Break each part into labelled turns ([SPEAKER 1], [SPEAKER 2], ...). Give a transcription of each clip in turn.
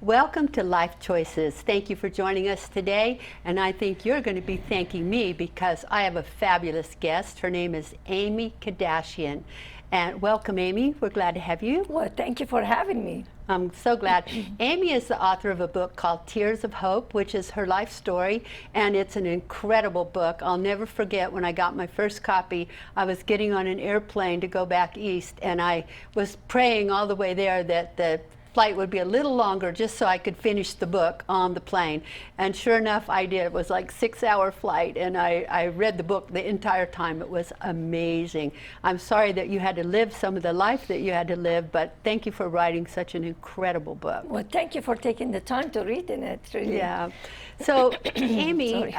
[SPEAKER 1] Welcome to Life Choices. Thank you for joining us today, and I think you're going to be thanking me because I have a fabulous guest. Her name is Aimmee Kardashian. And welcome, Aimmee. We're glad to have you.
[SPEAKER 2] Well, thank you for having me.
[SPEAKER 1] I'm so glad. Aimmee is the author of a book called Tears of Hope, which is her life story, and it's an incredible book. I'll never forget when I got my first copy, I was getting on an airplane to go back east, and I was praying all the way there that the flight would be a little longer just so I could finish the book on the plane. And sure enough, I did. It was like a 6-hour flight, and I read the book the entire time. It was amazing. I'm sorry that you had to live some of the life that you had to live, but thank you for writing such an incredible book.
[SPEAKER 2] Well, thank you for taking the time to read in it, really.
[SPEAKER 1] Yeah. So, Aimmee,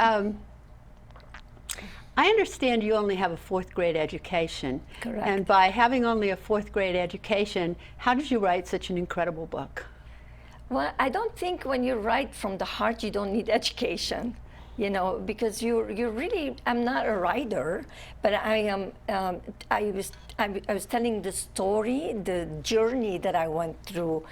[SPEAKER 1] I understand you only have a 4th grade education.
[SPEAKER 2] Correct.
[SPEAKER 1] And by having only a 4th grade education, how did you write such an incredible book?
[SPEAKER 2] Well, I don't think when you write from the heart, you don't need education, you know, because you really, I'm not a writer, but I am, I was telling the story, the journey that I went through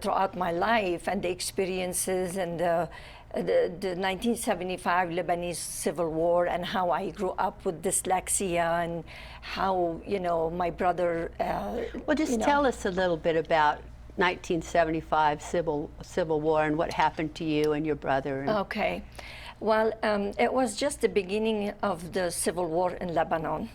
[SPEAKER 2] throughout my life and the experiences and the 1975 Lebanese Civil War and how I grew up with dyslexia and how, you know, my brother...
[SPEAKER 1] well, just tell us a little bit about 1975 Civil War and what happened to you and your brother.
[SPEAKER 2] Okay. Well, it was just the beginning of the Civil War in Lebanon.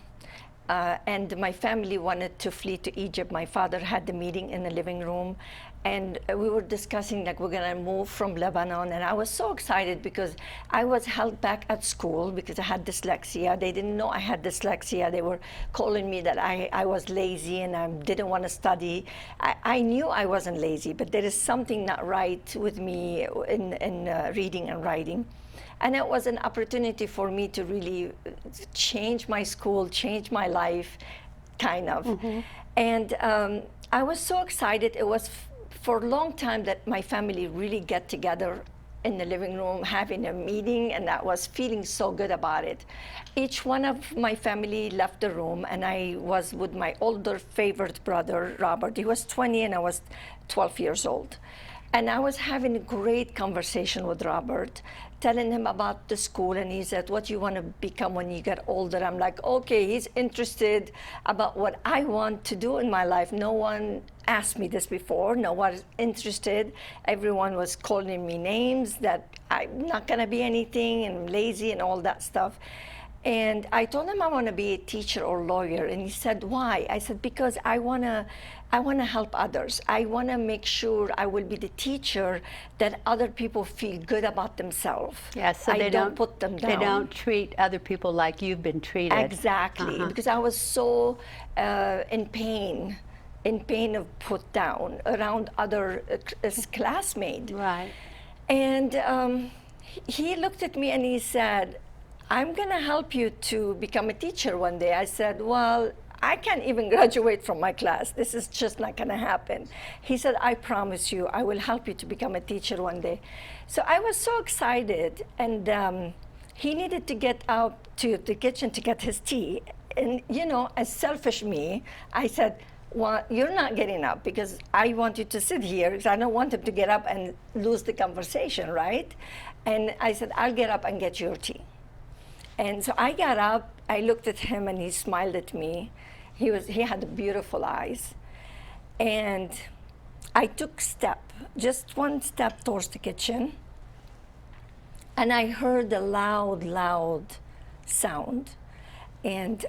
[SPEAKER 2] And my family wanted to flee to Egypt. My father had the meeting in the living room, and we were discussing like we're gonna move from Lebanon. And I was so excited because I was held back at school because I had dyslexia. They didn't know I had dyslexia. They were calling me that I was lazy and I didn't want to study. I knew I wasn't lazy, but there is something not right with me in reading and writing. And it was an opportunity for me to really change my school, change my life, kind of. Mm-hmm. And I was so excited. It was for a long time that my family really get together in the living room, having a meeting, and I was feeling so good about it. Each one of my family left the room, and I was with my older favorite brother, Robert. He was 20, and I was 12 years old. And I was having a great conversation with Robert, telling him about the school, and he said, what do you want to become when you get older? I'm like, okay, he's interested about what I want to do in my life. No one asked me this before. No one was interested. Everyone was calling me names that I'm not going to be anything and lazy and all that stuff. And I told him I want to be a teacher or lawyer, and he said, why? I said, because I want to help others. I want to make sure I will be the teacher that other people feel good about themselves.
[SPEAKER 1] Yes, so they
[SPEAKER 2] don't put them down.
[SPEAKER 1] They don't treat other people like you've been treated.
[SPEAKER 2] Exactly, because I was so in pain of put down around other classmates.
[SPEAKER 1] Right.
[SPEAKER 2] And he looked at me and he said, I'm going to help you to become a teacher one day. I said, well, I can't even graduate from my class. This is just not going to happen. He said, I promise you, I will help you to become a teacher one day. So I was so excited, and he needed to get out to the kitchen to get his tea. And, you know, as selfish me, I said, well, you're not getting up because I want you to sit here because I don't want him to get up and lose the conversation, right? And I said, I'll get up and get your tea. And so I got up, I looked at him, and he smiled at me. He had beautiful eyes. And I took just one step towards the kitchen, and I heard a loud sound. And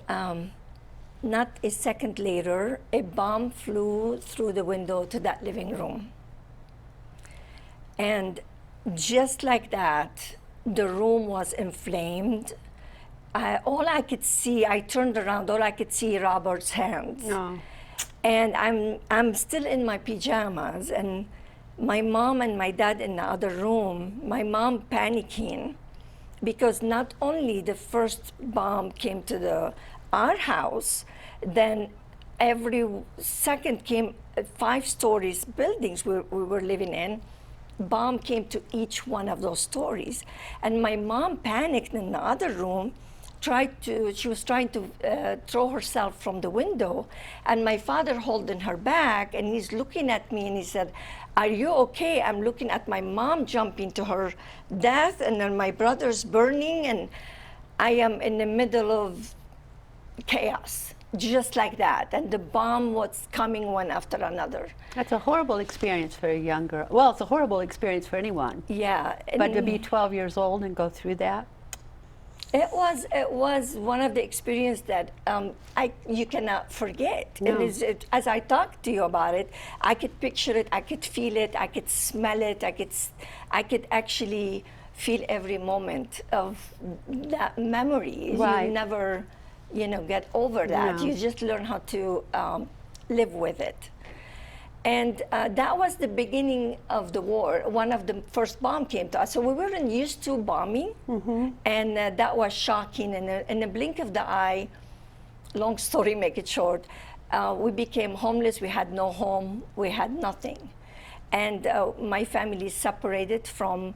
[SPEAKER 2] not a second later, a bomb flew through the window to that living room. And just like that, the room was inflamed. All I could see, I turned around, all I could see Robert's hands.
[SPEAKER 1] No.
[SPEAKER 2] And I'm still in my pajamas, and my mom and my dad in the other room, my mom panicking, because not only the first bomb came to our house, then every second came 5 stories buildings we were living in. Bomb came to each one of those stories. And my mom panicked in the other room, she was trying to throw herself from the window, and my father holding her back, and he's looking at me, and he said, "Are you okay?" I'm looking at my mom jumping to her death, and then my brother's burning, and I am in the middle of chaos, just like that. And the bomb was coming one after another.
[SPEAKER 1] That's a horrible experience for a young girl. Well, it's a horrible experience for anyone.
[SPEAKER 2] Yeah.
[SPEAKER 1] But to be 12 years old and go through that?
[SPEAKER 2] It was one of the experiences that you cannot forget.
[SPEAKER 1] No.
[SPEAKER 2] And as I talked to you about it, I could picture it, I could feel it, I could smell it, I could actually feel every moment of that memory.
[SPEAKER 1] Right.
[SPEAKER 2] You never, get over that.
[SPEAKER 1] No.
[SPEAKER 2] You just learn how to live with it. And that was the beginning of the war. One of the first bomb came to us. So we weren't used to bombing. And that was shocking. And in the blink of the eye, long story, make it short, we became homeless. We had no home. We had nothing. And my family separated from,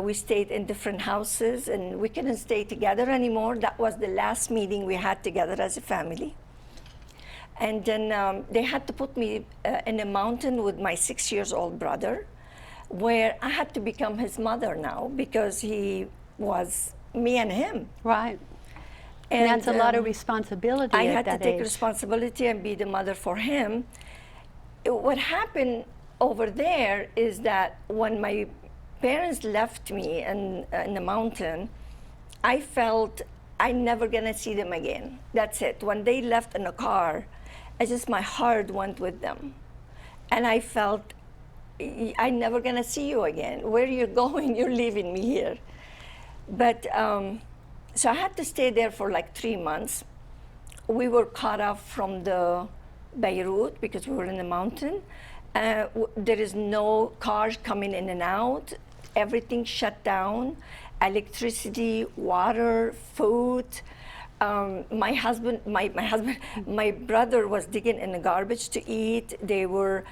[SPEAKER 2] we stayed in different houses, and we couldn't stay together anymore. That was the last meeting we had together as a family. And then they had to put me in a mountain with my 6-year-old brother, where I had to become his mother now, because he was me and him.
[SPEAKER 1] Right. And that's a lot of responsibility
[SPEAKER 2] I
[SPEAKER 1] at
[SPEAKER 2] had
[SPEAKER 1] that
[SPEAKER 2] to take
[SPEAKER 1] age.
[SPEAKER 2] responsibility and be the mother for him. What happened over there is that when my parents left me in the mountain, I felt I'm never gonna see them again. That's it. When they left in a car, my heart went with them. And I felt, I'm never gonna see you again. Where are you going? You're leaving me here. But, so I had to stay there for like 3 months. We were cut off from the Beirut because we were in the mountain. There is no cars coming in and out. Everything shut down. Electricity, water, food. My brother was digging in the garbage to eat. They were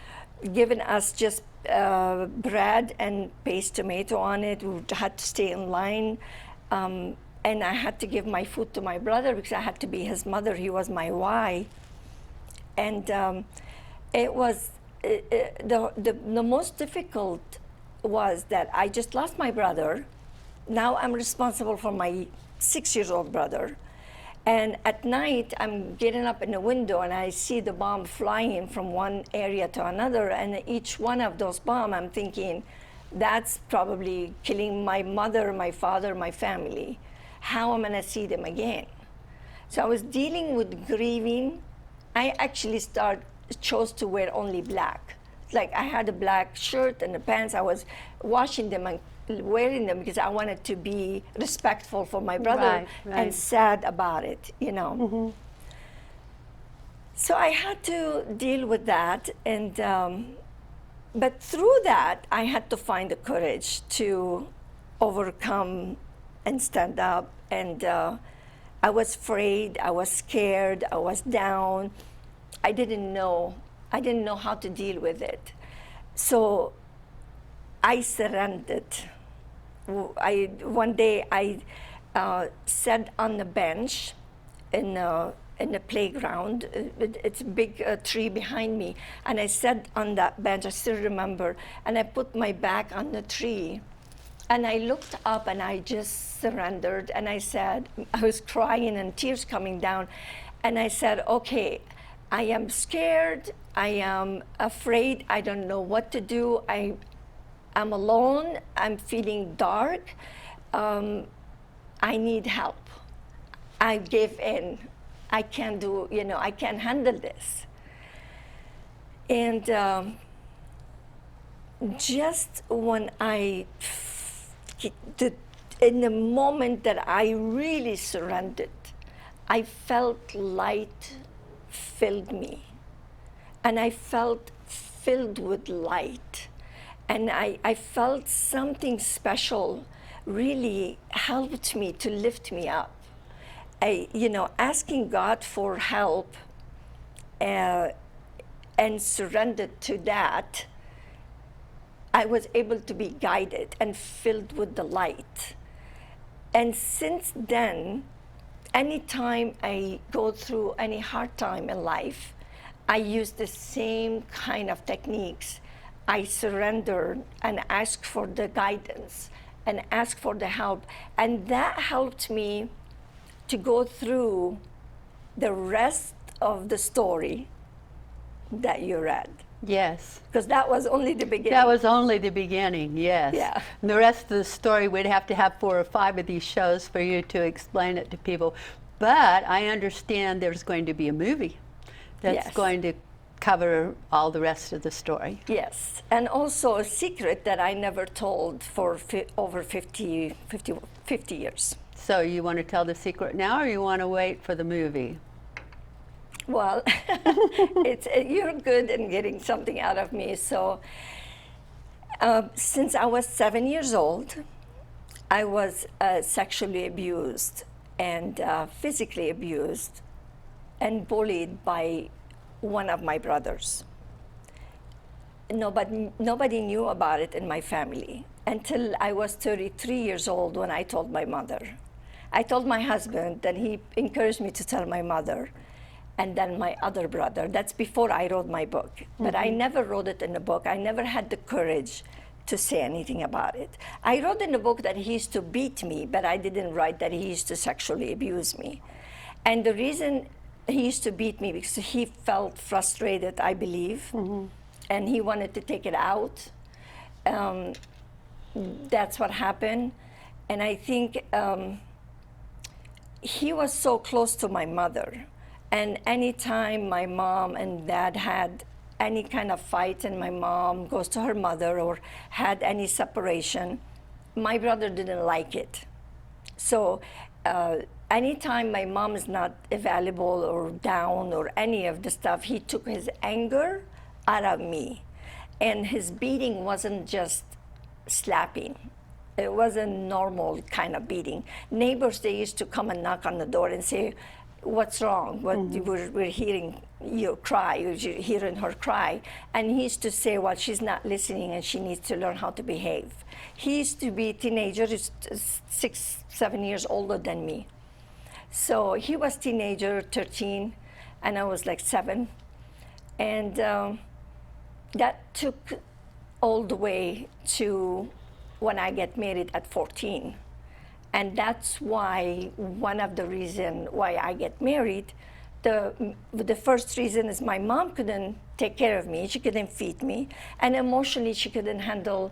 [SPEAKER 2] giving us just bread and paste tomato on it. We had to stay in line. And I had to give my food to my brother because I had to be his mother. He was my wife. And it was, the most difficult was that I just lost my brother. Now I'm responsible for my 6-year-old brother. And at night, I'm getting up in the window and I see the bomb flying from one area to another. And each one of those bombs, I'm thinking, that's probably killing my mother, my father, my family. How am I gonna see them again? So I was dealing with grieving. I actually chose to wear only black. Like I had a black shirt and the pants. I was washing them and wearing them because I wanted to be respectful for my brother and sad about it, So I had to deal with that, and but through that, I had to find the courage to overcome and stand up. And I was afraid, I was scared, I was down. I didn't know how to deal with it. So I surrendered. One day I sat on the bench in the playground. It's a big tree behind me, and I sat on that bench. I still remember, and I put my back on the tree, and I looked up, and I just surrendered. And I said, I was crying and tears coming down, and I said, okay, I am scared. I am afraid. I don't know what to do. I'm alone, I'm feeling dark, I need help. I gave in. I can't I can't handle this. And just when in the moment that I really surrendered, I felt light filled me. And I felt filled with light. And I felt something special really helped me to lift me up. Asking God for help and surrendered to that, I was able to be guided and filled with the light. And since then, anytime I go through any hard time in life, I use the same kind of techniques. I surrender and ask for the guidance and ask for the help. And that helped me to go through the rest of the story that you read.
[SPEAKER 1] Yes.
[SPEAKER 2] Because that was only the beginning.
[SPEAKER 1] That was only the beginning, yes.
[SPEAKER 2] Yeah.
[SPEAKER 1] And the rest of the story, we'd have to have 4 or 5 of these shows for you to explain it to people. But I understand there's going to be a movie that's
[SPEAKER 2] Yes.
[SPEAKER 1] going to cover all the rest of the story.
[SPEAKER 2] Yes, and also a secret that I never told for over 50 years.
[SPEAKER 1] So you want to tell the secret now, or you want to wait for the movie?
[SPEAKER 2] Well, you're good in getting something out of me. So since I was 7 years old, I was sexually abused and physically abused and bullied by one of my brothers. Nobody knew about it in my family until I was 33 years old when I told my mother. I told my husband, and he encouraged me to tell my mother, and then my other brother. That's before I wrote my book. But I never wrote it in the book. I never had the courage to say anything about it. I wrote in the book that he used to beat me, but I didn't write that he used to sexually abuse me. And the reason he used to beat me because he felt frustrated, I believe, and he wanted to take it out. That's what happened. And I think he was so close to my mother. And anytime my mom and dad had any kind of fight and my mom goes to her mother or had any separation, my brother didn't like it. So anytime my mom is not available or down or any of the stuff, he took his anger out of me. And his beating wasn't just slapping. It wasn't normal kind of beating. Neighbors, they used to come and knock on the door and say, "What's wrong? We're hearing you cry, we're hearing her cry." And he used to say, "Well, she's not listening and she needs to learn how to behave." He used to be a teenager, he's 6, 7 years older than me. So he was teenager, 13, and I was like 7. And that took all the way to when I get married at 14. And that's why one of the reasons why I get married, the first reason is my mom couldn't take care of me. She couldn't feed me. And emotionally, she couldn't handle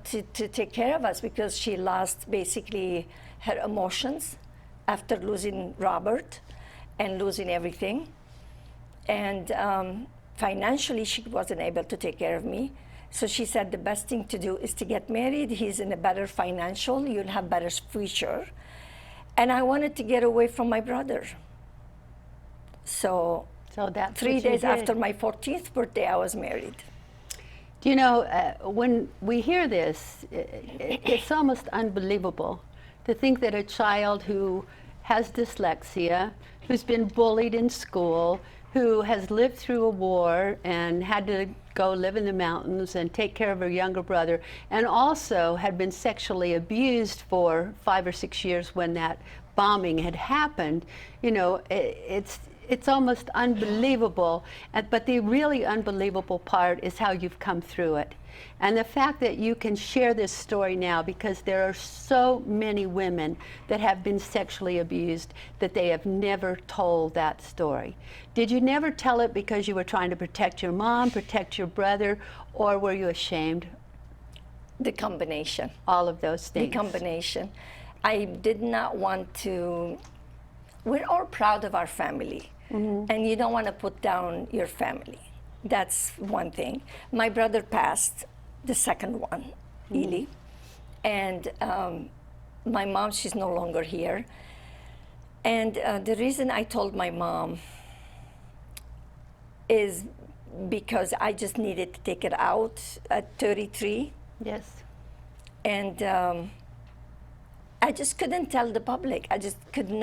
[SPEAKER 2] to take care of us because she lost basically her emotions after losing Robert and losing everything. And financially, she wasn't able to take care of me. So she said the best thing to do is to get married. He's in a better financial, you'll have better future. And I wanted to get away from my brother. So
[SPEAKER 1] that's
[SPEAKER 2] 3
[SPEAKER 1] what you
[SPEAKER 2] days
[SPEAKER 1] did.
[SPEAKER 2] after my 14th birthday, I was married.
[SPEAKER 1] Do you know, when we hear this, it's almost unbelievable to think that a child who has dyslexia, who's been bullied in school, who has lived through a war and had to go live in the mountains and take care of her younger brother, and also had been sexually abused for 5 or 6 years when that bombing had happened. You know, it's almost unbelievable. But the really unbelievable part is how you've come through it. And the fact that you can share this story now, because there are so many women that have been sexually abused that they have never told that story. Did you never tell it because you were trying to protect your mom, protect your brother, or were you ashamed?
[SPEAKER 2] The combination.
[SPEAKER 1] All of those things.
[SPEAKER 2] The combination. I did not want to. We're all proud of our family, and you don't want to put down your family. That's one thing. My brother passed, the second one, Ely, and my mom, she's no longer here. And the reason I told my mom is because I just needed to take it out at 33.
[SPEAKER 1] Yes.
[SPEAKER 2] And I just couldn't tell the public. I just couldn't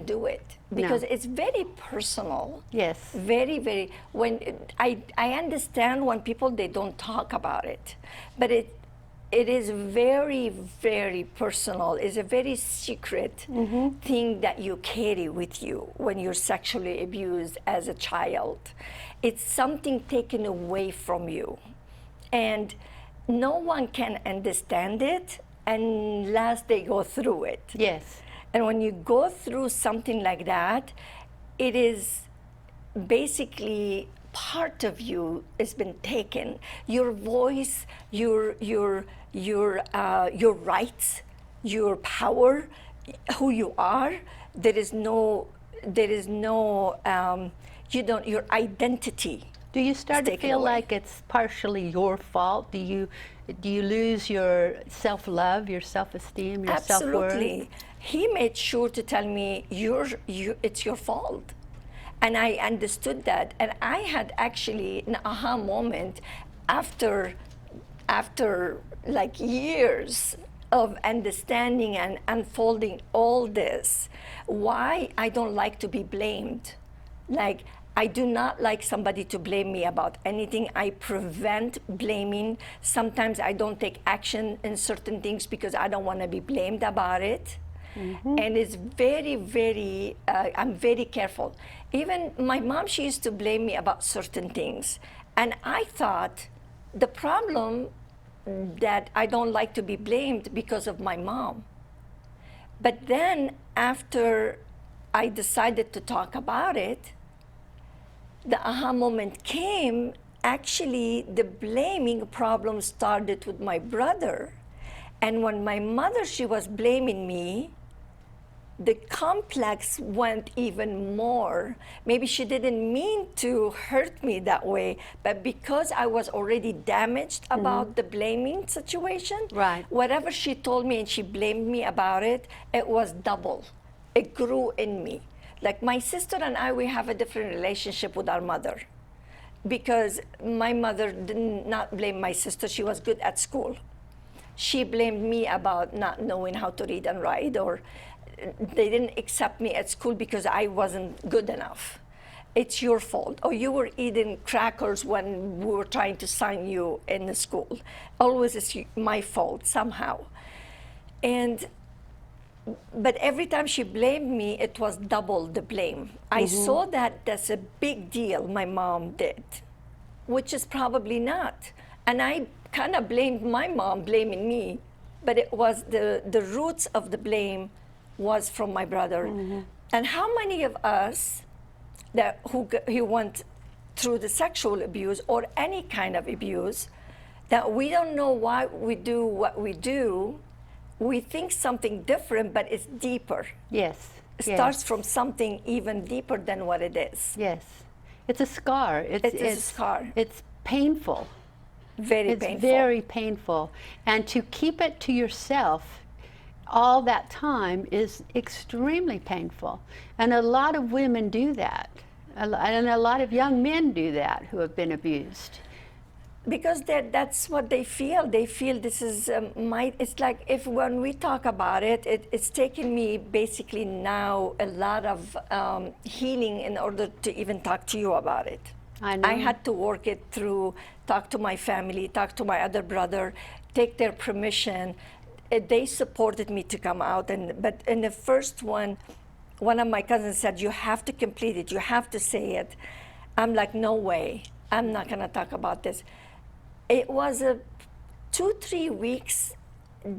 [SPEAKER 2] do it because it's very personal.
[SPEAKER 1] Yes.
[SPEAKER 2] Very, very. When I understand when people, they don't talk about it, but it is very, very personal. It's a very secret thing that you carry with you when you're sexually abused as a child. It's something taken away from you. And no one can understand it unless they go through it.
[SPEAKER 1] Yes.
[SPEAKER 2] And when you go through something like that, it is basically part of you has been taken. Your voice, your rights, your power, who you are. There is no, your identity.
[SPEAKER 1] Do you start to
[SPEAKER 2] taken
[SPEAKER 1] feel
[SPEAKER 2] away.
[SPEAKER 1] like it's partially your fault? Do you lose your self-love, your self-esteem, your self-worth?
[SPEAKER 2] Absolutely. He made sure to tell me, it's your fault. And I understood that. And I had actually an aha moment after like years of understanding and unfolding all this, why I don't like to be blamed. Like, I do not like somebody to blame me about anything. I prevent blaming. Sometimes I don't take action in certain things because I don't want to be blamed about it. And it's very, very, I'm very careful. Even my mom, she used to blame me about certain things. And I thought the problem that I don't like to be blamed because of my mom. But then after I decided to talk about it, the aha moment came. Actually, the blaming problem started with my brother. And when my mother, she was blaming me, the complex went even more. Maybe she didn't mean to hurt me that way, but because I was already damaged about the blaming situation,
[SPEAKER 1] Right.
[SPEAKER 2] whatever she told me and she blamed me about it, it was double. It grew in me. Like my sister and I, we have a different relationship with our mother because my mother did not blame my sister. She was good at school. She blamed me about not knowing how to read and write, or they didn't accept me at school because I wasn't good enough. It's your fault. Or you were eating crackers when we were trying to sign you in the school. Always it's my fault somehow. But every time she blamed me, it was double the blame. I saw that that's a big deal my mom did, which is probably not. And I kind of blamed my mom blaming me, but it was the roots of the blame was from my brother. And how many of us who went through the sexual abuse or any kind of abuse, that we don't know why we do what we do, we think something different, but it's deeper.
[SPEAKER 1] Yes.
[SPEAKER 2] It
[SPEAKER 1] yes.
[SPEAKER 2] starts from something even deeper than what it is.
[SPEAKER 1] Yes. It's a scar.
[SPEAKER 2] It's a scar.
[SPEAKER 1] It's painful.
[SPEAKER 2] Very
[SPEAKER 1] It's
[SPEAKER 2] painful.
[SPEAKER 1] very painful. And to keep it to yourself all that time is extremely painful. And a lot of women do that. And a lot of young men do that who have been abused.
[SPEAKER 2] Because that's what they feel. They feel this is it's like if when we talk about it, it's taken me basically now a lot of healing in order to even talk to you about it.
[SPEAKER 1] I know.
[SPEAKER 2] I had to work it through, talk to my family, talk to my other brother, take their permission. They supported me to come out. But in the first one of my cousins said, you have to complete it, you have to say it. I'm like, no way, I'm not gonna talk about this. It was 2-3 weeks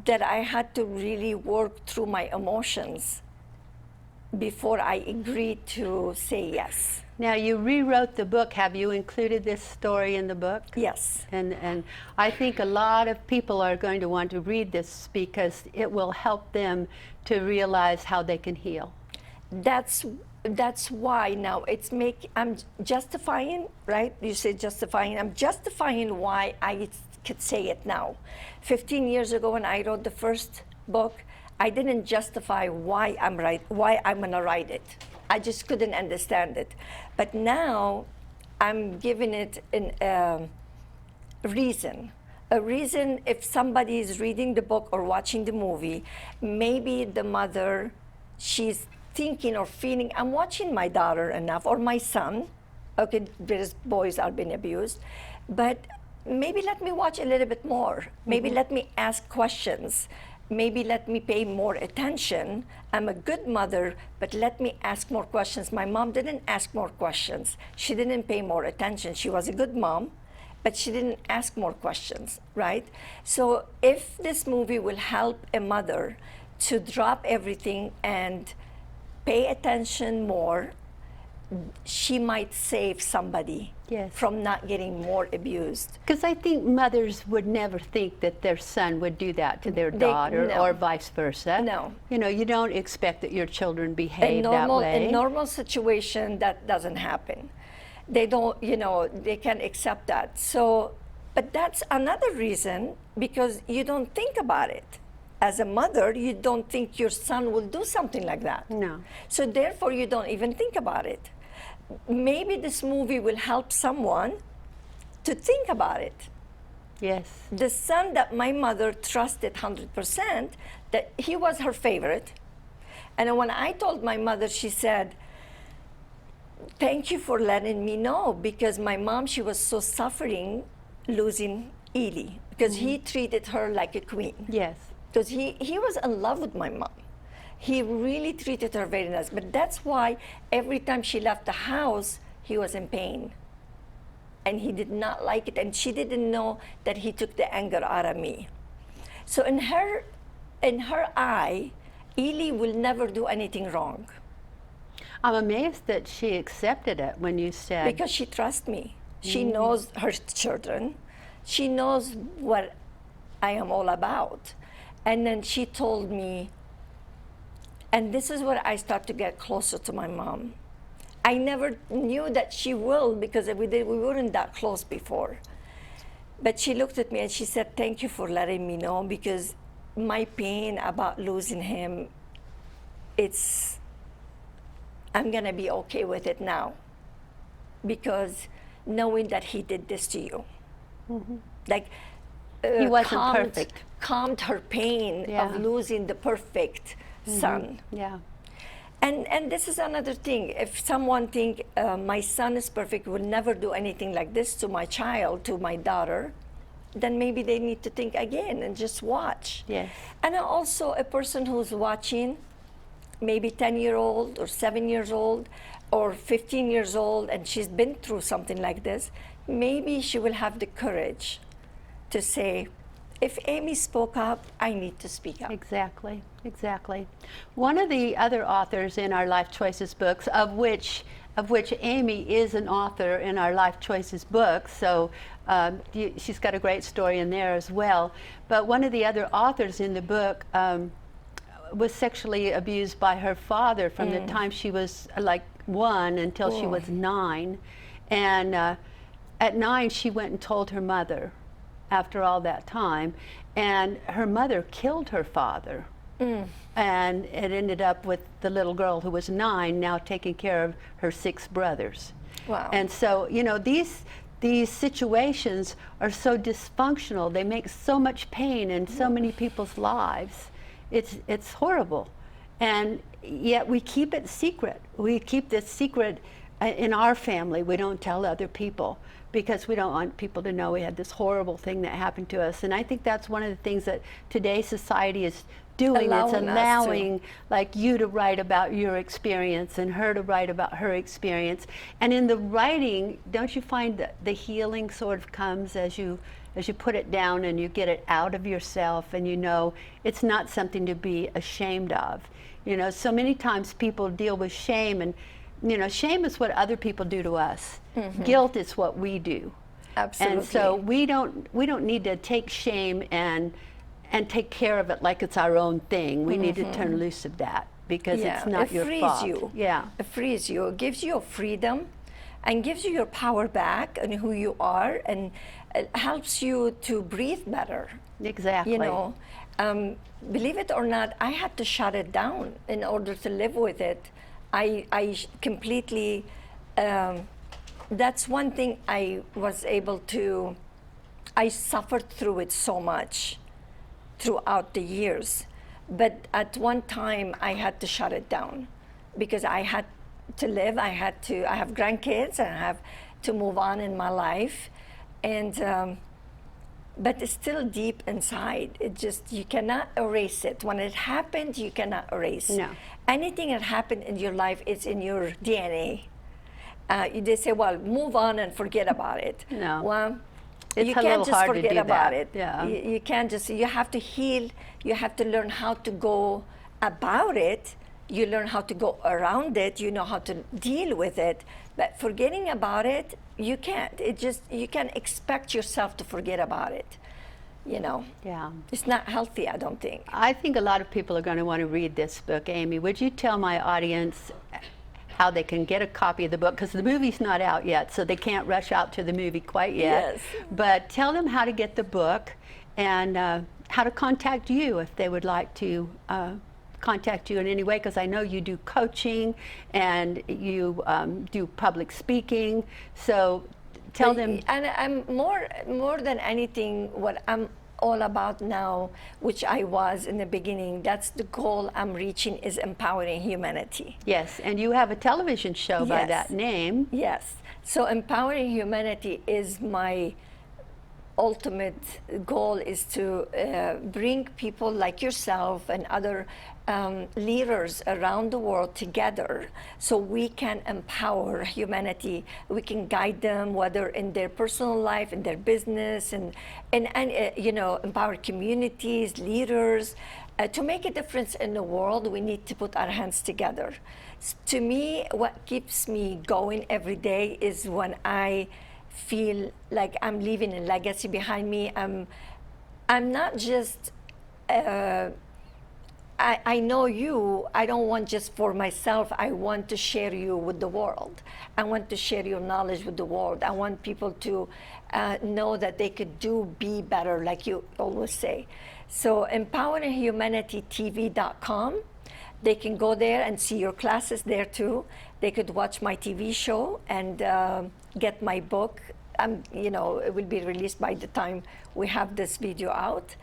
[SPEAKER 2] that I had to really work through my emotions before I agreed to say yes.
[SPEAKER 1] Now, you rewrote the book. Have you included this story in the book?
[SPEAKER 2] Yes.
[SPEAKER 1] And I think a lot of people are going to want to read this because it will help them to realize how they can heal.
[SPEAKER 2] That's why now I'm justifying, right? You say justifying. I'm justifying why I could say it now. 15 years ago when I wrote the first book, I didn't justify why I'm gonna write it. I just couldn't understand it. But now I'm giving it a reason. A reason if somebody is reading the book or watching the movie, maybe the mother, she's thinking or feeling, I'm watching my daughter enough, or my son, okay, there's boys are being abused, but maybe let me watch a little bit more. Maybe let me ask questions. Maybe let me pay more attention. I'm a good mother, but let me ask more questions. My mom didn't ask more questions. She didn't pay more attention. She was a good mom, but she didn't ask more questions, right? So if this movie will help a mother to drop everything and pay attention more, she might save somebody
[SPEAKER 1] Yes.
[SPEAKER 2] from not getting more abused.
[SPEAKER 1] Because I think mothers would never think that their son would do that to their daughter,
[SPEAKER 2] no.
[SPEAKER 1] or vice versa.
[SPEAKER 2] No.
[SPEAKER 1] You know, you don't expect that your children behave that way.
[SPEAKER 2] In normal situation, that doesn't happen. They don't, you know, they can't accept that. So, but that's another reason, because you don't think about it. As a mother, you don't think your son will do something like that.
[SPEAKER 1] No.
[SPEAKER 2] So therefore, you don't even think about it. Maybe this movie will help someone to think about it.
[SPEAKER 1] Yes.
[SPEAKER 2] The son that my mother trusted 100%, that he was her favorite. And when I told my mother, she said, thank you for letting me know, because my mom, she was so suffering losing Ely, because he treated her like a queen.
[SPEAKER 1] Yes.
[SPEAKER 2] Because he was in love with my mom. He really treated her very nice. But that's why every time she left the house, he was in pain. And he did not like it. And she didn't know that he took the anger out of me. So in her eye, Ely will never do anything wrong.
[SPEAKER 1] I'm amazed that she accepted it when you said.
[SPEAKER 2] Because she trusts me. She knows her children. She knows what I am all about. And then she told me, and this is where I start to get closer to my mom. I never knew that she will, because we weren't that close before. But she looked at me and she said, thank you for letting me know, because my pain about losing him, I'm gonna be okay with it now. Because knowing that he did this to you. Like,
[SPEAKER 1] He wasn't perfect.
[SPEAKER 2] Calmed her pain
[SPEAKER 1] Yeah.
[SPEAKER 2] of losing the perfect son.
[SPEAKER 1] Yeah.
[SPEAKER 2] And this is another thing. If someone think my son is perfect, will never do anything like this to my child, to my daughter, then maybe they need to think again and just watch.
[SPEAKER 1] Yes.
[SPEAKER 2] And also a person who's watching, maybe 10-year-old or 7 years old or 15 years old, and she's been through something like this, maybe she will have the courage to say, if Aimmee spoke up, I need to speak up.
[SPEAKER 1] Exactly, exactly. One of the other authors in our Life Choices books, of which Aimmee is an author in our Life Choices books, so she's got a great story in there as well. But one of the other authors in the book was sexually abused by her father from the time she was like 1 until she was 9. And at 9, she went and told her mother after all that time, and her mother killed her father. And it ended up with the little girl who was 9 now taking care of her 6 brothers.
[SPEAKER 2] Wow.
[SPEAKER 1] And so, you know, these situations are so dysfunctional. They make so much pain in so many people's lives. It's horrible. And yet we keep it secret. We keep this secret in our family. We don't tell other people, because we don't want people to know we had this horrible thing that happened to us. And I think that's one of the things that today's society is doing. It's allowing like you to write about your experience and her to write about her experience. And in the writing, don't you find that the healing sort of comes as you put it down and you get it out of yourself, and you know it's not something to be ashamed of. You know, so many times people deal with shame, and you know, shame is what other people do to us. Guilt is what we do.
[SPEAKER 2] Absolutely.
[SPEAKER 1] And so we don't need to take shame and take care of it like it's our own thing. We need to turn loose of that, because it's not your fault.
[SPEAKER 2] It frees you.
[SPEAKER 1] Yeah.
[SPEAKER 2] It frees you. It gives you freedom and gives you your power back and who you are, and it helps you to breathe better.
[SPEAKER 1] Exactly.
[SPEAKER 2] You know, believe it or not, I had to shut it down in order to live with it. I completely, that's one thing I was able to, I suffered through it so much throughout the years. But at one time, I had to shut it down, because I had to live, I have grandkids, and I have to move on in my life. And but it's still deep inside. It just, you cannot erase it. When it happened, you cannot erase.
[SPEAKER 1] No.
[SPEAKER 2] Anything that happened in your life, it's in your DNA. They say, well, move on and forget about it.
[SPEAKER 1] No.
[SPEAKER 2] Well,
[SPEAKER 1] It's
[SPEAKER 2] you
[SPEAKER 1] a
[SPEAKER 2] can't
[SPEAKER 1] little
[SPEAKER 2] just
[SPEAKER 1] hard to
[SPEAKER 2] forget
[SPEAKER 1] do
[SPEAKER 2] about
[SPEAKER 1] that.
[SPEAKER 2] it.
[SPEAKER 1] Yeah.
[SPEAKER 2] You can't just, you have to heal. You have to learn how to go about it. You learn how to go around it. You know how to deal with it. But forgetting about it, you can't. It just, you can't expect yourself to forget about it. You know,
[SPEAKER 1] Yeah.
[SPEAKER 2] it's not healthy, I don't think.
[SPEAKER 1] I think a lot of people are going to want to read this book. Aimmee, would you tell my audience how they can get a copy of the book? Because the movie's not out yet, so they can't rush out to the movie quite yet.
[SPEAKER 2] Yes.
[SPEAKER 1] But tell them how to get the book and how to contact you if they would like to contact you in any way, because I know you do coaching and you do public speaking. So tell them.
[SPEAKER 2] And I'm more than anything, what I'm all about now, which I was in the beginning, that's the goal I'm reaching, is empowering humanity.
[SPEAKER 1] Yes, and you have a television show by
[SPEAKER 2] Yes.
[SPEAKER 1] that name.
[SPEAKER 2] Yes. So empowering humanity is my ultimate goal, is to bring people like yourself and other leaders around the world together so we can empower humanity. We can guide them, whether in their personal life, in their business, and you know, empower communities, leaders. To make a difference in the world, we need to put our hands together. To me, what keeps me going every day is when I feel like I'm leaving a legacy behind me. I'm not just, I know you, I don't want just for myself, I want to share you with the world. I want to share your knowledge with the world. I want people to know that they could be better, like you always say. So empoweringhumanitytv.com, they can go there and see your classes there too. They could watch my TV show and get my book. You know, it will be released by the time we have this video out.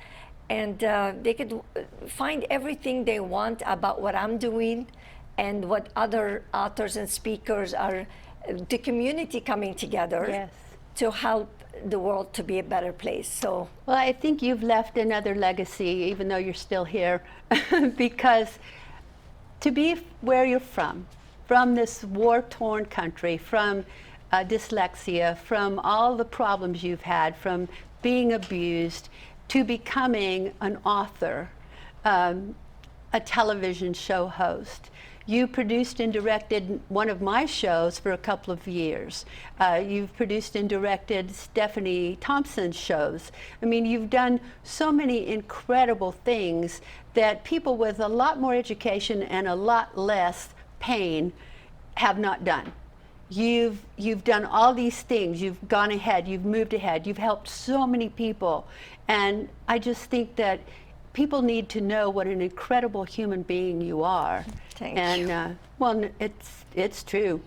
[SPEAKER 2] And they could find everything they want about what I'm doing and what other authors and speakers are, the community coming together.
[SPEAKER 1] Yes.
[SPEAKER 2] To help the world to be a better place. So,
[SPEAKER 1] Well, I think you've left another legacy, even though you're still here, because to be where you're from this war-torn country, from dyslexia, from all the problems you've had, from being abused, to becoming an author, a television show host. You produced and directed one of my shows for a couple of years. You've produced and directed Stephanie Thompson's shows. I mean, you've done so many incredible things that people with a lot more education and a lot less pain have not done. You've done all these things. You've gone ahead. You've moved ahead. You've helped so many people. And I just think that people need to know what an incredible human being you are.
[SPEAKER 2] Thank
[SPEAKER 1] you. Well, it's true.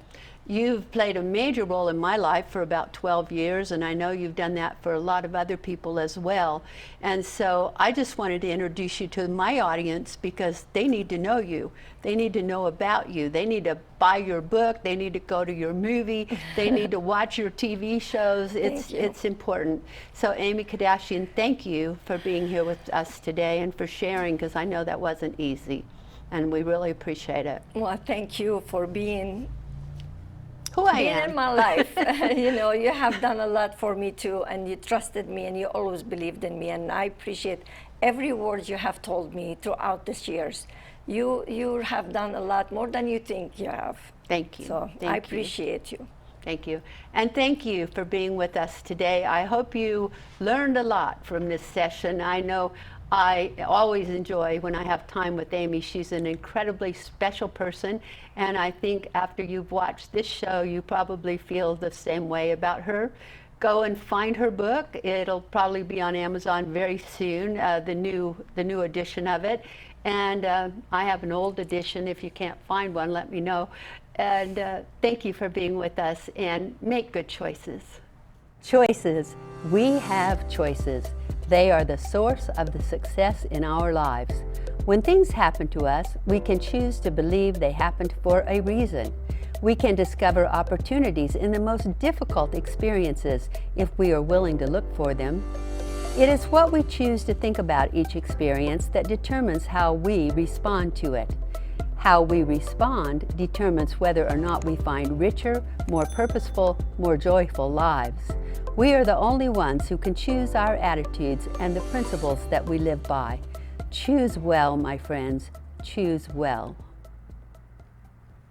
[SPEAKER 1] You've played a major role in my life for about 12 years, and I know you've done that for a lot of other people as well. And so I just wanted to introduce you to my audience because they need to know you. They need to know about you. They need to buy your book. They need to go to your movie. They need to watch your TV shows. It's important. So Aimmee Kardashian, thank you for being here with us today and for sharing, because I know that wasn't easy. And we really appreciate it.
[SPEAKER 2] well, thank you for being
[SPEAKER 1] Who I
[SPEAKER 2] being
[SPEAKER 1] am.
[SPEAKER 2] in my life. You know, you have done a lot for me too, and you trusted me, and you always believed in me, and I appreciate every word you have told me throughout these years. You have done a lot more than you think you have.
[SPEAKER 1] Thank you.
[SPEAKER 2] So
[SPEAKER 1] Thank
[SPEAKER 2] I
[SPEAKER 1] you.
[SPEAKER 2] appreciate you.
[SPEAKER 1] Thank you. And thank you for being with us today. I hope you learned a lot from this session. I know I always enjoy when I have time with Aimmee. She's an incredibly special person, and I think after you've watched this show, you probably feel the same way about her. Go and find her book. It'll probably be on Amazon very soon, the new edition of it. And I have an old edition. If you can't find one, let me know. And thank you for being with us, and make good choices. Choices. We have choices. They are the source of the success in our lives. When things happen to us, we can choose to believe they happened for a reason. We can discover opportunities in the most difficult experiences if we are willing to look for them. It is what we choose to think about each experience that determines how we respond to it. How we respond determines whether or not we find richer, more purposeful, more joyful lives. We are the only ones who can choose our attitudes and the principles that we live by. Choose well, my friends. Choose well.